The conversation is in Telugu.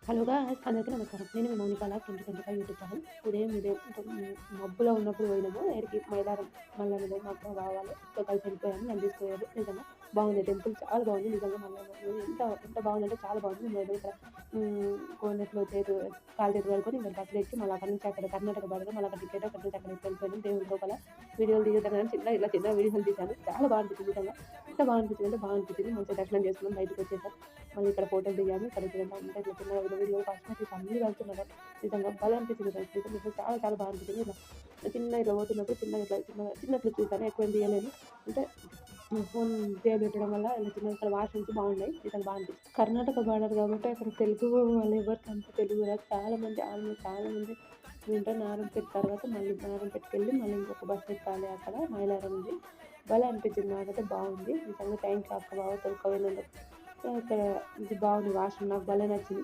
Hello guys! అందరికీ నమస్కారం. నేను మీ మౌనిక లాగ్ 2025 యూట్యూబ్ ఛానల్. ఉదయం అంటే మబ్బులో ఉన్నప్పుడు పోయినాము ఏడికి మైలారం మల్లన్నది మా అక్క బావ వాళ్ళతో కలిసి వెళ్ళిపోయాము. నన్ను తీసుకుపోయారు. నిజంగా బాగుంది టెంపుల్ చాలా బాగుంది. నిజంగా మల్లన్న ఎంత బాగుందంటే చాలా బాగుంది. మేము ఇక్కడ కోనేరులో కాలు చేతులు కడుక్కొని ఇంకా బస్సులో ఎక్కి మళ్ళీ అక్కడి నుంచి అక్కడ కర్ణాటక బార్డర్ మళ్ళీ అక్కడ టికెట్ అక్కడి నుంచి అక్కడికి వెళ్ళిపోయాము. దేవుడి లోపల వీడియోలు దిగుతానని చిన్న వీడియోలు తీశాను. చాలా బాగా అనిపించింది నిజంగా. ఎంత బాగా అనిపించింది అంటే బాగా అనిపించింది. మంచిగా దర్శనం చేసుకున్నాం. బయటకి వచ్చేసాం. మళ్ళీ ఇక్కడ ఫోటోలు దిగాము. ఇక్కడ చూడండి అంతా ఇట్లా చిన్న వీడియో పసుపు అన్నీ వెళ్తున్నారు. నిజంగా భలే అనిపించింది ఫ్రెండ్స్. నిజంగా చాలా బాగా అనిపించింది. ఇట్లా పోతున్నప్పుడు చిన్న క్లిప్ తీశాను. ఎక్కువేం తీయలేదు. అంటే ఫోన్ జేబులో పెట్టడం వల్ల ఇలా చిన్నగా ఇక్కడ వాష్రూమ్స్ బాగున్నాయి. నిజంగా బాగా అనిపించింది. కర్ణాటక బార్డర్ కాబట్టి అక్కడ తెలుగు వాళ్ళు ఎవరికి అంత తెలుగు రాదు. చాలామంది ఆల్మోస్ట్ చాలామంది వింటారు. నారంపేట తర్వాత మళ్ళీ నారంపేటకి వెళ్ళి మళ్ళీ ఇంకొక బస్సు ఎక్కాలి అక్కడ మైలారం ఉంది. భలే అనిపించింది. నాకైతే బాగుంది. నిజంగా థ్యాంక్ యూ అక్క బావ తోలుకపోయినందుకు. ఇక్కడ ఇది బాగుంది వాష్రూమ్ నాకు భలే నచ్చింది.